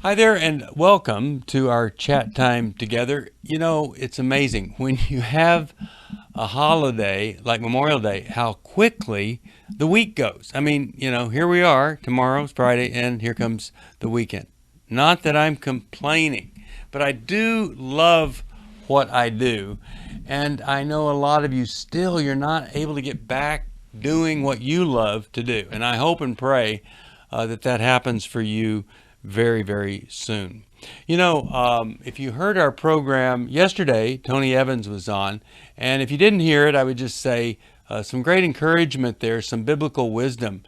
Hi there, and welcome to our chat time together. You know, it's amazing when you have a holiday like Memorial Day, how quickly the week goes. I mean, here we are, tomorrow's Friday, and here comes the weekend. Not that I'm complaining, but I do love what I do. And I know a lot of you still, you're not able to get back doing what you love to do. And I hope and pray that happens for you very, very soon. If you heard our program yesterday, Tony Evans was on. And if you didn't hear it, I would just say some great encouragement there, some biblical wisdom.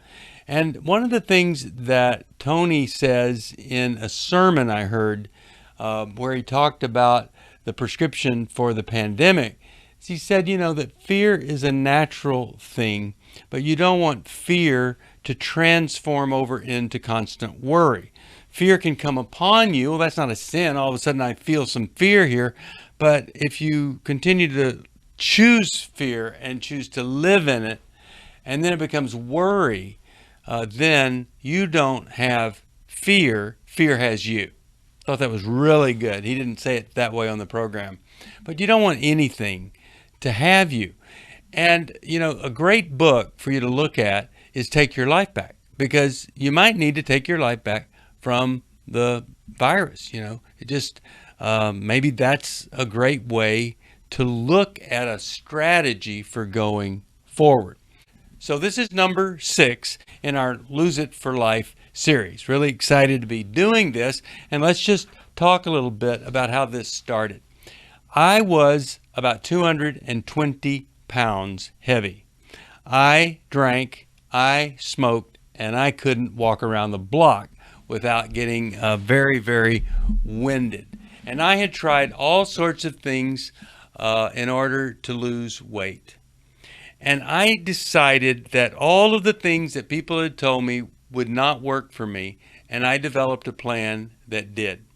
And one of the things that Tony says in a sermon I heard where he talked about the prescription for the pandemic, he said, that fear is a natural thing, but you don't want fear to transform over into constant worry. Fear can come upon you. Well, that's not a sin. All of a sudden I feel some fear here. But if you continue to choose fear and choose to live in it, and then it becomes worry, then you don't have fear. Fear has you. I thought that was really good. He didn't say it that way on the program. But you don't want anything to have you. And, a great book for you to look at is Take Your Life Back, because you might need to take your life back from the virus. Maybe that's a great way to look at a strategy for going forward. So this is number 6 in our Lose It for Life series. Really excited to be doing this. And let's just talk a little bit about how this started. I was about 220 pounds heavy. I drank, I smoked, and I couldn't walk around the block without getting very, very winded. And I had tried all sorts of things in order to lose weight. And I decided that all of the things that people had told me would not work for me, and I developed a plan that did.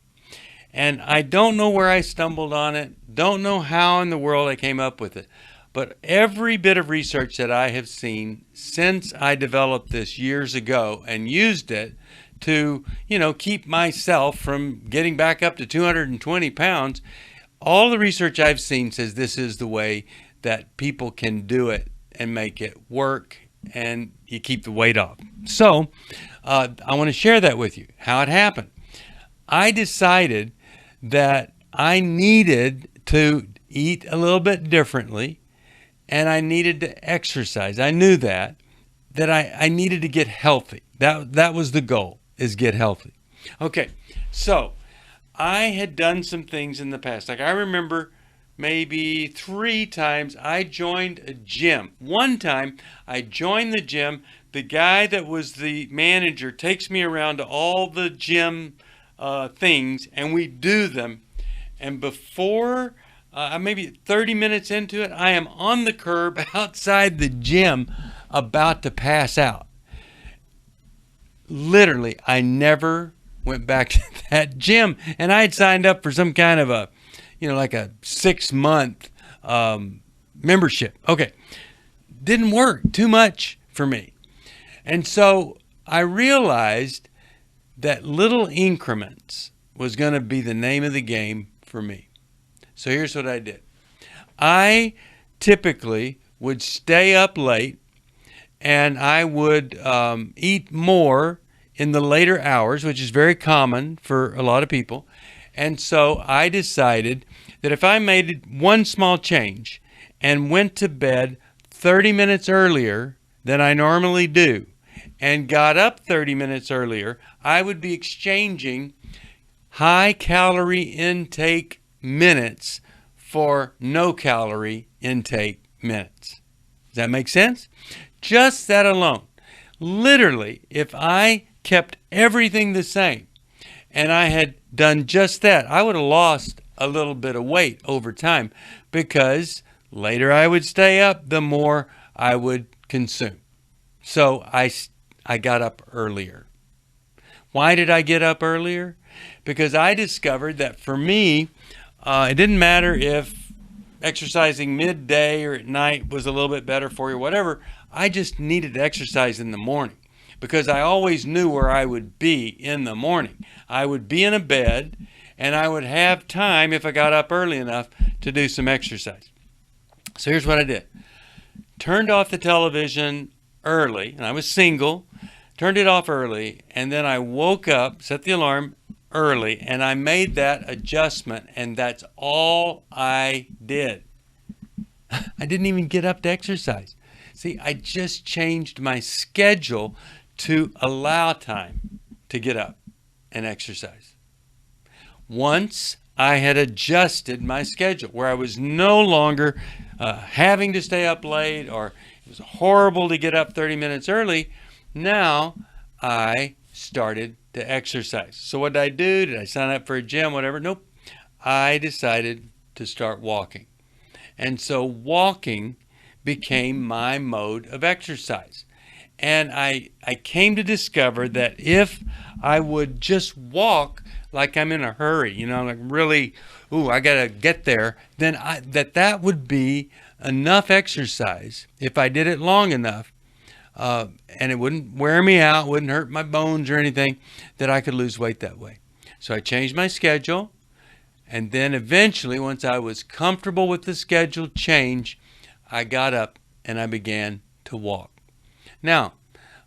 And I don't know where I stumbled on it, don't know how in the world I came up with it, but every bit of research that I have seen since I developed this years ago and used it to, keep myself from getting back up to 220 pounds, all the research I've seen says this is the way that people can do it and make it work, and you keep the weight off. So I want to share that with you, how it happened. I decided that I needed to eat a little bit differently, and I needed to exercise. I knew that I needed to get healthy. That was the goal, is get healthy. Okay, so I had done some things in the past. Like I remember maybe 3 times I joined a gym. One time I joined the gym. The guy that was the manager takes me around to all the gym things, and we do them. And before maybe 30 minutes into it, I am on the curb outside the gym about to pass out. Literally, I never went back to that gym. And I had signed up for some kind of a, like a 6-month membership. Okay. Didn't work. Too much for me. And so I realized that little increments was going to be the name of the game for me. So here's what I did. I typically would stay up late, and I would eat more in the later hours, which is very common for a lot of people. And so I decided that if I made one small change and went to bed 30 minutes earlier than I normally do and got up 30 minutes earlier, I would be exchanging high calorie intake minutes for no calorie intake minutes. Does that make sense? Just that alone. Literally, if I kept everything the same and I had done just that, I would have lost a little bit of weight over time, because later I would stay up, the more I would consume. So I got up earlier. Why did I get up earlier? Because I discovered that for me, it didn't matter if exercising midday or at night was a little bit better for you, whatever. I just needed to exercise in the morning. because I always knew where I would be in the morning. I would be in a bed, and I would have time, if I got up early enough, to do some exercise. So here's what I did. Turned off the television early, and I was single, turned it off early, and then I woke up, set the alarm early, and I made that adjustment, and that's all I did. I didn't even get up to exercise. See, I just changed my schedule to allow time to get up and exercise. Once I had adjusted my schedule where I was no longer having to stay up late, or it was horrible to get up 30 minutes early, now I started to exercise. So what did I do? Did I sign up for a gym, whatever? Nope. I decided to start walking. And so walking became my mode of exercise. And I came to discover that if I would just walk like I'm in a hurry, you know, like really, I got to get there, then that would be enough exercise if I did it long enough, and it wouldn't wear me out, wouldn't hurt my bones or anything, that I could lose weight that way. So I changed my schedule, and then eventually, once I was comfortable with the schedule change, I got up and I began to walk. Now,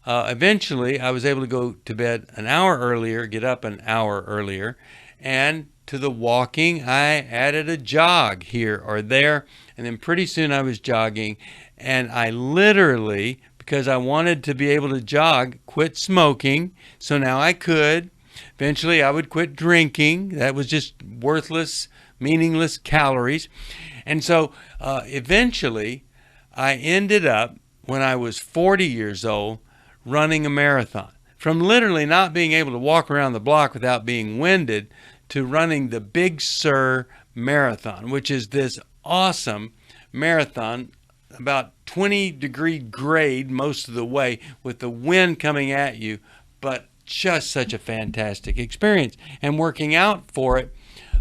eventually, I was able to go to bed an hour earlier, get up an hour earlier, and to the walking, I added a jog here or there, and then pretty soon I was jogging, and I literally, because I wanted to be able to jog, quit smoking, so now I could. Eventually, I would quit drinking. That was just worthless, meaningless calories. And so eventually, I ended up, when I was 40 years old, running a marathon. From literally not being able to walk around the block without being winded to running the Big Sur Marathon, which is this awesome marathon, about 20-degree grade most of the way with the wind coming at you, but just such a fantastic experience. And working out for it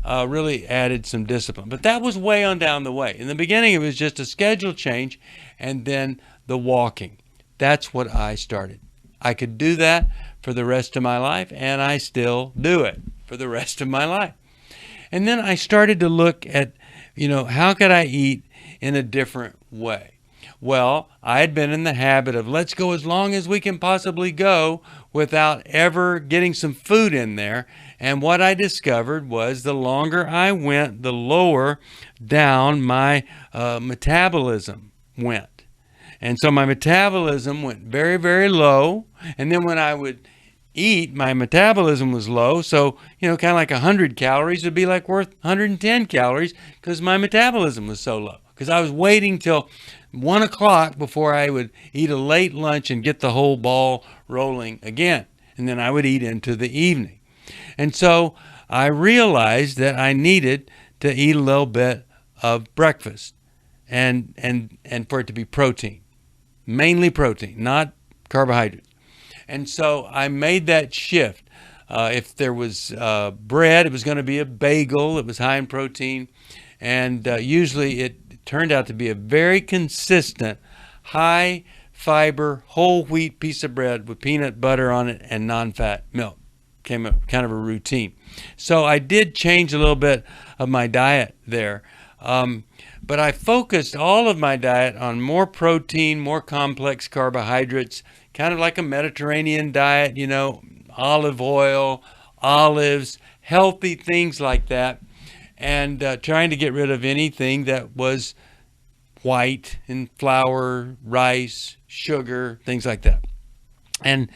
really added some discipline. But that was way on down the way. In the beginning, it was just a schedule change, and then the walking. That's what I started. I could do that for the rest of my life, and I still do it for the rest of my life. And then I started to look at, how could I eat in a different way? Well, I had been in the habit of let's go as long as we can possibly go without ever getting some food in there. And what I discovered was the longer I went, the lower down my metabolism went. And so my metabolism went very, very low. And then when I would eat, my metabolism was low. So, kind of like 100 calories would be like worth 110 calories because my metabolism was so low. Because I was waiting till 1 o'clock before I would eat a late lunch and get the whole ball rolling again. And then I would eat into the evening. And so I realized that I needed to eat a little bit of breakfast and for it to be protein. Mainly protein, not carbohydrates. And so I made that shift. If there was bread, it was going to be a bagel. It was high in protein. And usually it turned out to be a very consistent, high fiber, whole wheat piece of bread with peanut butter on it and non-fat milk. Became a kind of a routine. So I did change a little bit of my diet there. But I focused all of my diet on more protein, more complex carbohydrates, kind of like a Mediterranean diet, olive oil, olives, healthy things like that, and trying to get rid of anything that was white in flour, rice, sugar, things like that. And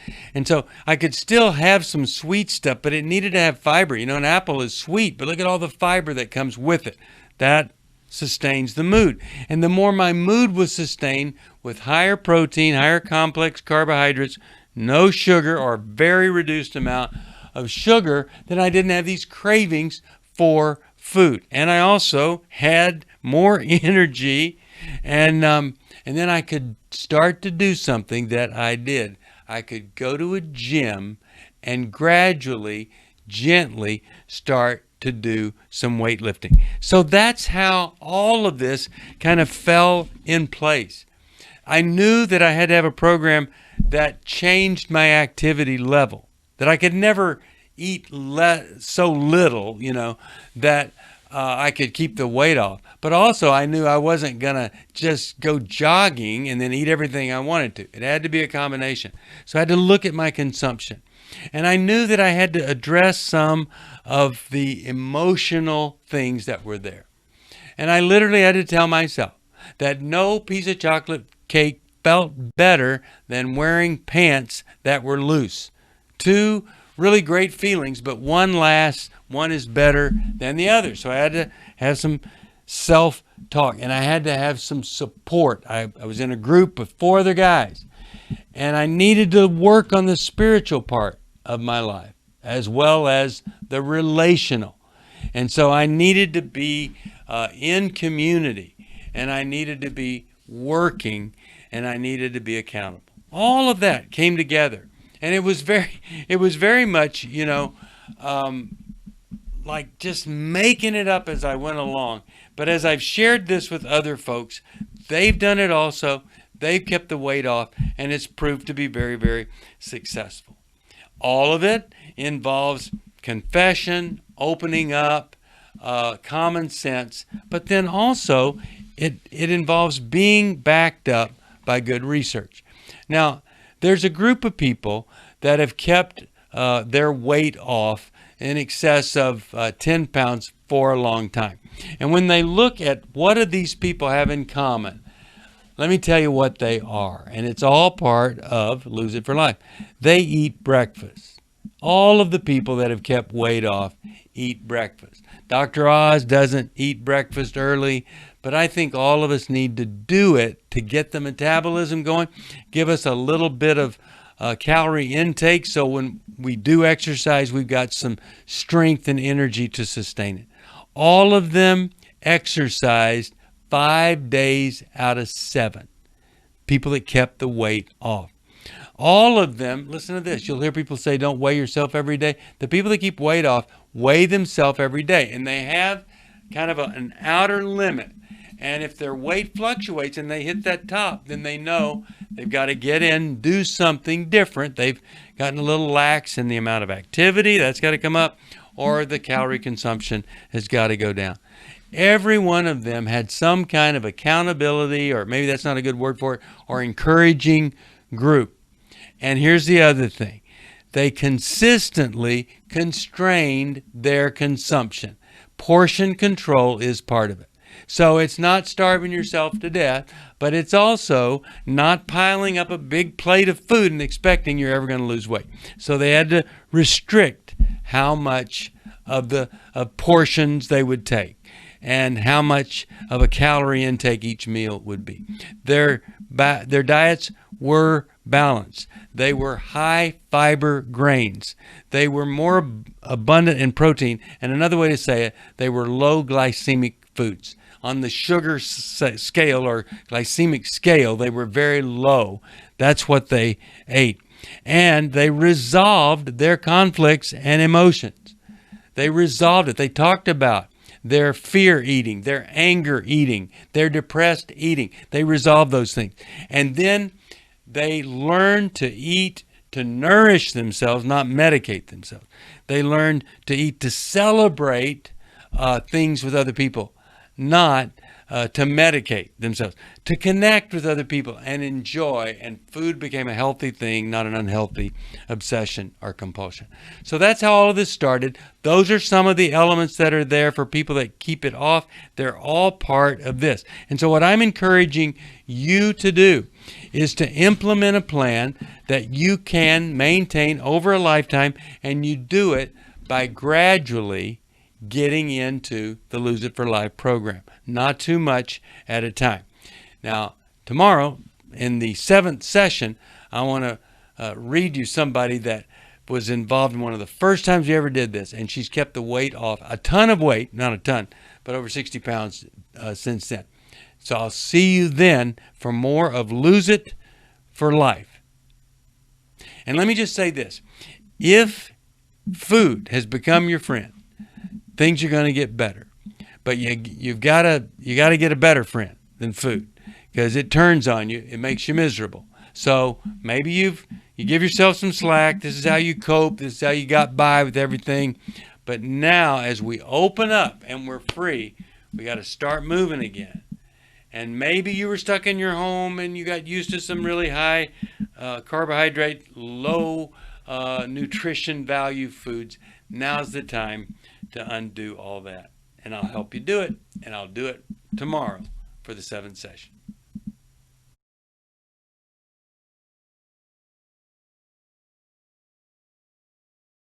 so I could still have some sweet stuff, but it needed to have fiber. An apple is sweet, but look at all the fiber that comes with it. That sustains the mood. And the more my mood was sustained with higher protein, higher complex carbohydrates, no sugar or very reduced amount of sugar, then I didn't have these cravings for food. And I also had more energy, and then I could start to do something that I did. I could go to a gym and gradually, gently start to do some weightlifting. So that's how all of this kind of fell in place. I knew that I had to have a program that changed my activity level, that I could never eat so little, that I could keep the weight off. But also I knew I wasn't going to just go jogging and then eat everything I wanted to. It had to be a combination. So I had to look at my consumption. And I knew that I had to address some of the emotional things that were there. And I literally had to tell myself that no piece of chocolate cake felt better than wearing pants that were loose. Two really great feelings, but one is better than the other. So I had to have some self-talk, and I had to have some support. I was in a group of 4 other guys, and I needed to work on the spiritual part of my life as well as the relational. And so I needed to be in community, and I needed to be working, and I needed to be accountable. All of that came together. And it was very much, like just making it up as I went along. But as I've shared this with other folks, they've done it also. They've kept the weight off, and it's proved to be very, very successful. All of it involves confession, opening up, common sense, but then also it involves being backed up by good research. Now, there's a group of people that have kept their weight off in excess of 10 pounds for a long time. And when they look at what do these people have in common, let me tell you what they are. And it's all part of Lose It for Life. They eat breakfast. All of the people that have kept weight off eat breakfast. Dr. Oz doesn't eat breakfast early, but I think all of us need to do it to get the metabolism going, give us a little bit of calorie intake, so when we do exercise, we've got some strength and energy to sustain it. All of them exercised 5 days out of 7. People that kept the weight off. All of them, listen to this, you'll hear people say don't weigh yourself every day. The people that keep weight off weigh themselves every day, and they have kind of an outer limit. And if their weight fluctuates and they hit that top, then they know they've got to get in, do something different. They've gotten a little lax in the amount of activity. That's got to come up, or the calorie consumption has got to go down. Every one of them had some kind of accountability, or maybe that's not a good word for it, or encouraging group. And here's the other thing. They consistently constrained their consumption. Portion control is part of it. So it's not starving yourself to death, but it's also not piling up a big plate of food and expecting you're ever going to lose weight. So they had to restrict how much of portions they would take and how much of a calorie intake each meal would be. Their diets were balanced. They were high fiber grains. They were more abundant in protein. And another way to say it, they were low glycemic foods. On the sugar scale or glycemic scale, they were very low. That's what they ate. And they resolved their conflicts and emotions. They resolved it. They talked about their fear eating, their anger eating, their depressed eating. They resolved those things. And then they learned to eat to nourish themselves, not medicate themselves. They learned to eat to celebrate things with other people, not to medicate themselves, to connect with other people and enjoy. And food became a healthy thing, not an unhealthy obsession or compulsion. So that's how all of this started. Those are some of the elements that are there for people that keep it off. They're all part of this. And so what I'm encouraging you to do is to implement a plan that you can maintain over a lifetime, and you do it by gradually getting into the Lose It for Life program. Not too much at a time. Now, tomorrow in the 7th session, I want to read you somebody that was involved in one of the first times we ever did this, and she's kept the weight off, a ton of weight, not a ton, but over 60 pounds since then. So I'll see you then for more of Lose It for Life. And let me just say this. If food has become your friend, things are going to get better. But you got to get a better friend than food, because it turns on you. It makes you miserable. So maybe you give yourself some slack. This is how you cope. This is how you got by with everything. But now, as we open up and we're free, we got to start moving again. And maybe you were stuck in your home and you got used to some really high carbohydrate, low nutrition value foods. Now's the time to undo all that. And I'll help you do it. And I'll do it tomorrow for the 7th session.